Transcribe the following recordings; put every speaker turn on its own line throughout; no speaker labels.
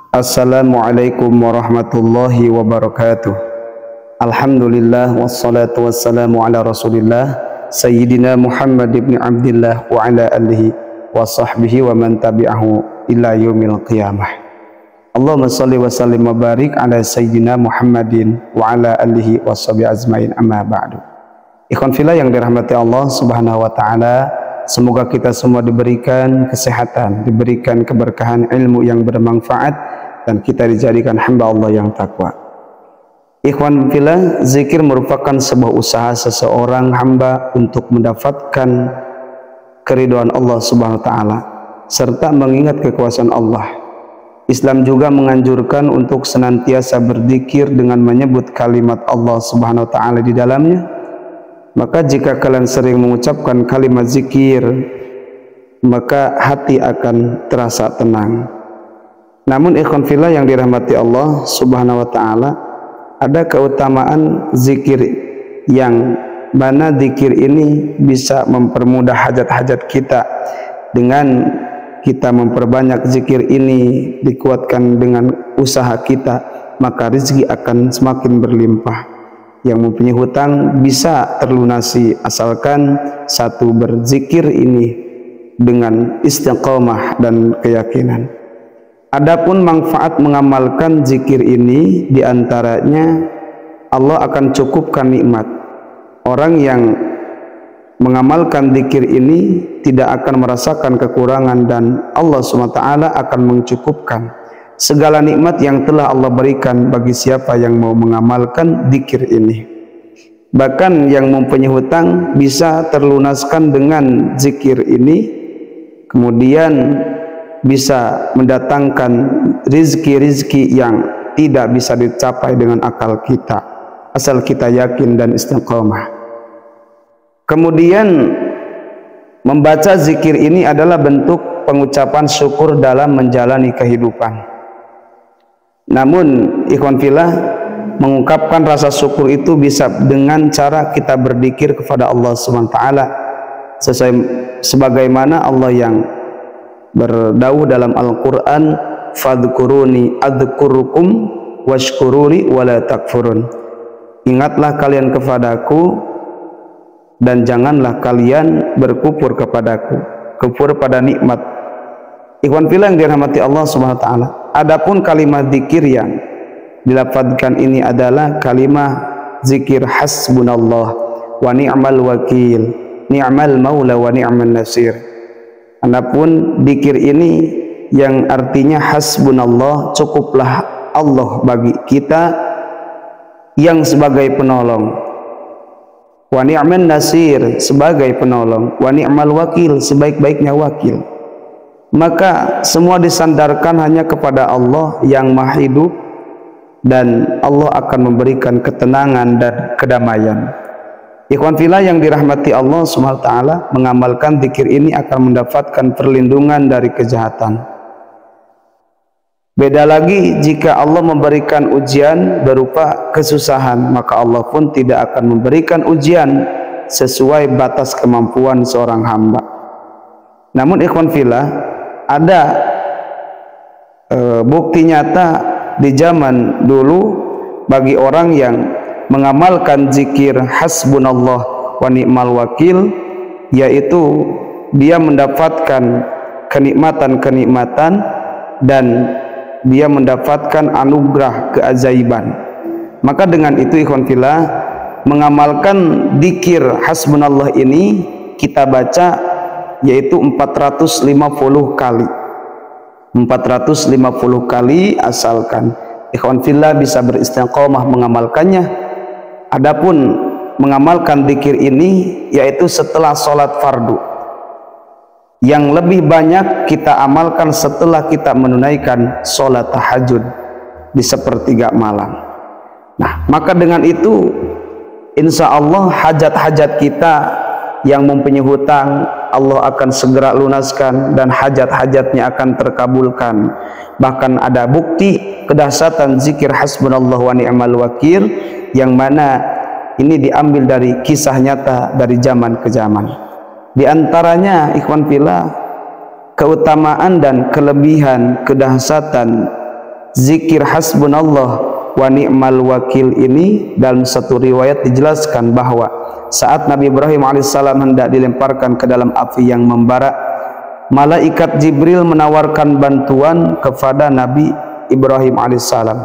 Assalamualaikum warahmatullahi wabarakatuh. Alhamdulillah wassalatu wassalamu ala Rasulillah Sayyidina Muhammad ibn Abdillah wa ala alihi wa sahbihi wa man tabi'ahu ila yaumil qiyamah. Allahumma shalli wa sallim wa barik ala Sayyidina Muhammadin wa ala alihi wa sahbihi azmain, amma ba'du. Ikhwan fillah yang dirahmati Allah Subhanahu wa taala, semoga kita semua diberikan kesehatan, diberikan keberkahan ilmu yang bermanfaat, dan kita dijadikan hamba Allah yang takwa. Ikhwan fillah, zikir merupakan sebuah usaha seseorang hamba untuk mendapatkan keridhaan Allah Subhanahu wa taala serta mengingat kekuasaan Allah. Islam juga menganjurkan untuk senantiasa berzikir dengan menyebut kalimat Allah Subhanahu wa taala di dalamnya. Maka jika kalian sering mengucapkan kalimat zikir, maka hati akan terasa tenang. Namun ikhwan fillah yang dirahmati Allah Subhanahu wa taala, ada keutamaan zikir yang mana zikir ini bisa mempermudah hajat-hajat kita. Dengan kita memperbanyak zikir ini, dikuatkan dengan usaha kita, maka rezeki akan semakin berlimpah. Yang mempunyai hutang bisa terlunasi asalkan satu berzikir ini dengan istiqamah dan keyakinan. Adapun manfaat mengamalkan zikir ini, diantaranya Allah akan cukupkan nikmat. Orang yang mengamalkan zikir ini tidak akan merasakan kekurangan, dan Allah SWT akan mencukupkan segala nikmat yang telah Allah berikan bagi siapa yang mau mengamalkan zikir ini. Bahkan yang mempunyai hutang bisa terlunaskan dengan zikir ini, kemudian bisa mendatangkan rizki-rizki yang tidak bisa dicapai dengan akal kita, asal kita yakin dan istiqamah. Kemudian membaca zikir ini adalah bentuk pengucapan syukur dalam menjalani kehidupan. Namun ikhwan fillah, mengungkapkan rasa syukur itu bisa dengan cara kita berzikir kepada Allah SWT, sebagaimana Allah yang berdauh dalam Al-Quran, fadhkuruni adzkurukum washkuruli wala takfurun. Ingatlah kalian kepadaku dan janganlah kalian berkufur kepadaku, kufur pada nikmat. Ikhwan fillah yang dirahmati Allah Subhanahu wa taala, adapun kalimat zikir yang dilafadzkan ini adalah kalimat zikir hasbunallah wa ni'mal wakil, ni'mal maula wa ni'man nasir. Adapun zikir ini yang artinya hasbunallah, cukuplah Allah bagi kita yang sebagai penolong, wa ni'man nasir, sebagai penolong, wa ni'mal wakil, sebaik-baiknya wakil. Maka semua disandarkan hanya kepada Allah yang maha hidup, dan Allah akan memberikan ketenangan dan kedamaian. Ikhwan fillah yang dirahmati Allah Subhanahu wa taala, mengamalkan zikir ini akan mendapatkan perlindungan dari kejahatan. Beda lagi jika Allah memberikan ujian berupa kesusahan, maka Allah pun tidak akan memberikan ujian sesuai batas kemampuan seorang hamba. Namun ikhwan fillah, ada bukti nyata di zaman dulu bagi orang yang mengamalkan zikir hasbunallah wa ni'mal wakil, yaitu dia mendapatkan kenikmatan-kenikmatan dan dia mendapatkan anugerah keajaiban. Maka dengan itu ikhwan fillah, mengamalkan zikir hasbunallah ini kita baca yaitu 450 kali. 450 kali asalkan ikhwan fillah bisa beristiqamah mengamalkannya. Adapun mengamalkan zikir ini yaitu setelah sholat fardu, yang lebih banyak kita amalkan setelah kita menunaikan sholat tahajud di sepertiga malam. Nah, maka dengan itu insya Allah hajat-hajat kita yang mempunyai hutang Allah akan segera lunaskan dan hajat-hajatnya akan terkabulkan. Bahkan ada bukti kedahsyatan zikir hasbunallah wa ni'mal wakil, yang mana ini diambil dari kisah nyata dari zaman ke zaman. Di antaranya ikhwan fillah, keutamaan dan kelebihan kedahsyatan zikir hasbunallah wa ni'mal wakil ini dalam satu riwayat dijelaskan bahwa saat Nabi Ibrahim alaihissalam hendak dilemparkan ke dalam api yang membara, malaikat Jibril menawarkan bantuan kepada Nabi Ibrahim alaihissalam.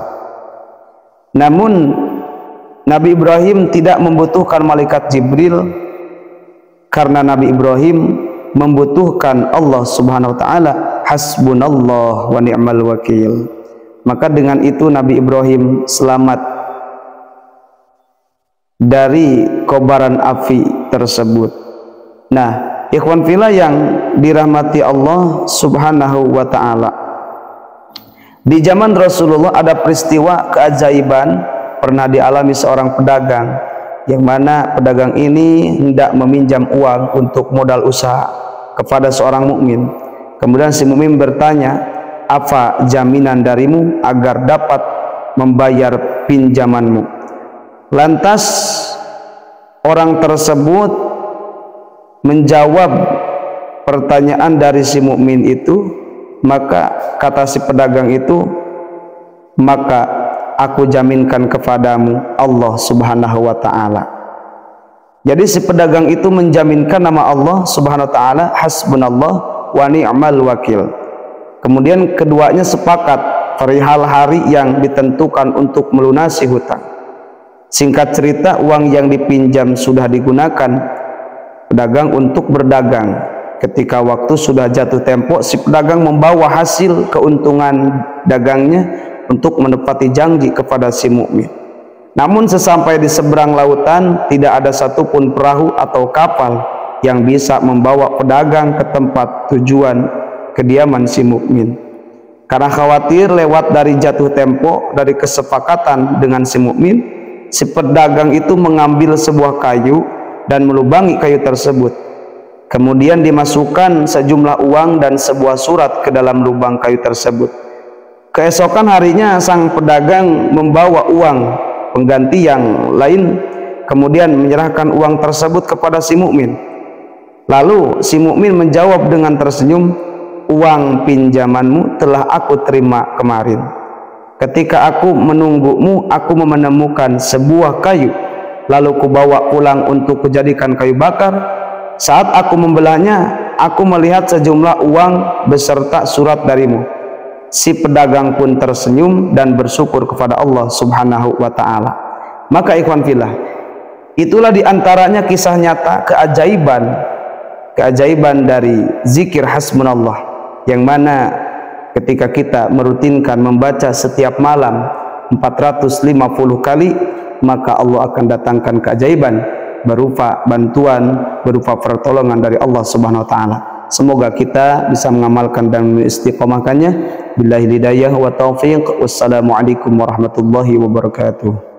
Namun Nabi Ibrahim tidak membutuhkan malaikat Jibril karena Nabi Ibrahim membutuhkan Allah Subhanahu wa taala, hasbunallah wa ni'mal wakil. Maka dengan itu Nabi Ibrahim selamat dari kobaran api tersebut. Nah, ikhwan fillah yang dirahmati Allah Subhanahu wa taala, di zaman Rasulullah ada peristiwa keajaiban pernah dialami seorang pedagang, yang mana pedagang ini hendak meminjam uang untuk modal usaha kepada seorang mukmin. Kemudian si mukmin bertanya, apa jaminan darimu agar dapat membayar pinjamanmu? Lantas orang tersebut menjawab pertanyaan dari si mukmin itu, maka kata si pedagang itu, maka aku jaminkan kepadamu Allah Subhanahu wa taala. Jadi si pedagang itu menjaminkan nama Allah Subhanahu wa taala, hasbunallah wa ni'mal wakil. Kemudian keduanya sepakat perihal hari yang ditentukan untuk melunasi hutang. Singkat cerita, uang yang dipinjam sudah digunakan pedagang untuk berdagang. Ketika waktu sudah jatuh tempo, si pedagang membawa hasil keuntungan dagangnya untuk menepati janji kepada si mukmin. Namun sesampai di seberang lautan, tidak ada satupun perahu atau kapal yang bisa membawa pedagang ke tempat tujuan kediaman si mukmin. Karena khawatir lewat dari jatuh tempo dari kesepakatan dengan si mukmin, si pedagang itu mengambil sebuah kayu dan melubangi kayu tersebut. Kemudian dimasukkan sejumlah uang dan sebuah surat ke dalam lubang kayu tersebut. Keesokan harinya sang pedagang membawa uang pengganti yang lain, kemudian menyerahkan uang tersebut kepada si mukmin. Lalu si mukmin menjawab dengan tersenyum, uang pinjamanmu telah aku terima kemarin. Ketika aku menunggumu, aku menemukan sebuah kayu, lalu kubawa pulang untuk kujadikan kayu bakar. Saat aku membelahnya, aku melihat sejumlah uang beserta surat darimu. Si pedagang pun tersenyum dan bersyukur kepada Allah Subhanahu wa taala. Maka ikhwan fillah, itulah diantaranya kisah nyata keajaiban dari zikir hasbunallah, yang mana ketika kita merutinkan membaca setiap malam 450 kali, maka Allah akan datangkan keajaiban berupa bantuan, berupa pertolongan dari Allah Subhanahu wa taala. Semoga kita bisa mengamalkan dan mengistiqomahkannya. Billahi hidayah wa taufiq. Wassalamualaikum warahmatullahi wabarakatuh.